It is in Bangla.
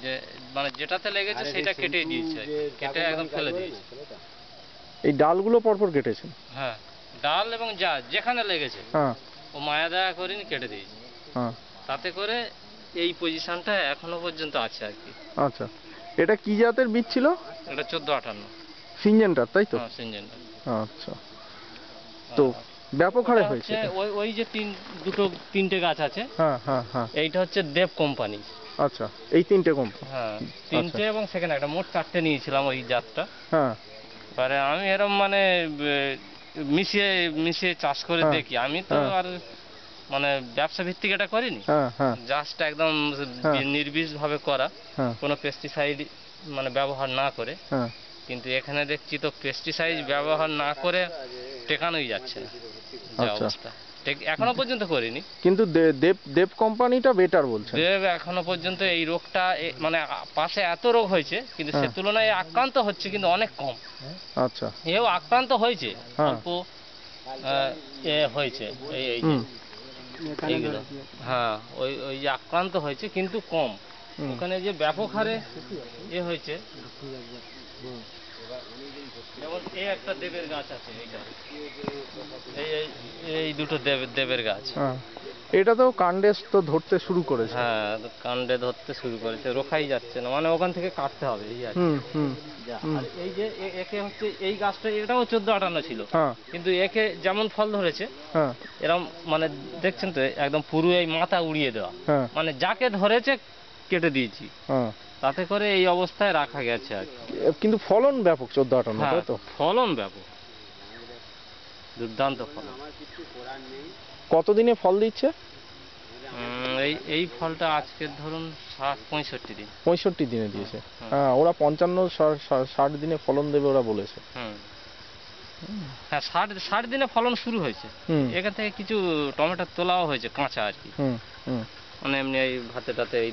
যে মানে যেটাতে লেগেছে সেটা কেটে দিয়েছে, কেটে একদম ফেলে দিয়েছে। এই ডালগুলো পরপর কেটেছেন? হ্যাঁ, ডাল এবং যা যেখানে লেগেছে হ্যাঁ ও মায়া দয়া করিনি, কেটে দিয়েছে। হ্যাঁ। তাতে করে এই পজিশনটা এখনো পর্যন্ত আছে আর কি। আচ্ছা, এটা কি জাতের বীজ ছিল? এটা 1458। সিনজেন্টার, তাই তো? হ্যাঁ, সিনজেন্টা। আচ্ছা, তো ব্যাপক হারে হয়েছে। ওই যে তিনটে গাছ আছে, হ্যাঁ হ্যাঁ হ্যাঁ। এইটা হচ্ছে দেব কোম্পানি। আচ্ছা, এই তিনটে কোম্পানি? হ্যাঁ, আচ্ছা। তিনটে এবং সেখানে একটা, মোট 4টে নিয়েছিলাম ওই জাতটা। হ্যাঁ। এবারে আমি এরম মানে মিশিয়ে মিশিয়ে চাষ করে হ্যাঁ দেখি। আমি তো হ্যাঁ আর মানে ব্যবসা ভিত্তিক এটা করিনি, হ্যাঁ হ্যাঁ জাস্ট একদম হ্যাঁ নির্বিষভাবে করা, হ্যাঁ কোনো পেস্টিসাইড মানে ব্যবহার না করে। হ্যাঁ। কিন্তু এখানে দেখছি তো পেস্টিসাইড ব্যবহার না করে টেকানোই যাচ্ছে না, যে আচ্ছা, অবস্থা। এখনো পর্যন্ত করিনি, কিন্তু দেব দেব কোম্পানিটা বেটার বলছেন? দেব এখনো পর্যন্ত এই রোগটা মানে পাশে এত রোগ হয়েছে, কিন্তু সে হ্যাঁ। তুলনায় আক্রান্ত হচ্ছে কিন্তু অনেক কম। আচ্ছা। এও আক্রান্ত হয়েছে, হ্যাঁ। অল্প হয়েছে এই যে হুম এইগুলো। হ্যাঁ, ওই ওই যে আক্রান্ত হয়েছে কিন্তু কম। হুম। ওখানে যে ব্যাপক হারে হয়েছে, যেমন এই একটা দেবের গাছ আছে, এইটা এই এই- এই দুটো দেবের গাছ। হ্যাঁ, এটা তো কাণ্ডে তো ধরতে শুরু করেছে। হ্যাঁ, কাণ্ডে ধরতে শুরু করেছে, রোখাই যাচ্ছে না, মানে ওখান থেকে কাটতে হবে এই আর কি। হুম হুম হুম। আর এই যে একে হচ্ছে এই গাছটা, এটাও 1458 ছিল, হ্যাঁ কিন্তু একে যেমন ফল ধরেছে হ্যাঁ এরকম মানে দেখছেন তো, একদম পুরো এই মাথা উড়িয়ে দেওয়া, হ্যাঁ মানে যাকে ধরেছে কেটে দিয়েছি। হ্যাঁ। তাতে করে এই অবস্থায় রাখা গেছে আর কি। কিন্তু ফলন ব্যাপক 1458, হ্যাঁ, তাই তো? ফলন ব্যাপক, দুর্দান্ত ফলন। কতদিনে ফল দিচ্ছে? এই এই ফলটা আজকে ধরুন 65 দিন। 65 দিনে দিয়েছে। হুম। হ্যাঁ, ওরা 55-60 দিনে ফলন দেবে ওরা বলেছে। হুম। হ্যাঁ, 60 দিনে ফলন শুরু হয়েছে। হুম এখান থেকে কিছু টমেটো তোলাও হয়েছে কাঁচা আর কি, হুম হুম। মানে এমনি এই ভাতে টাতে এই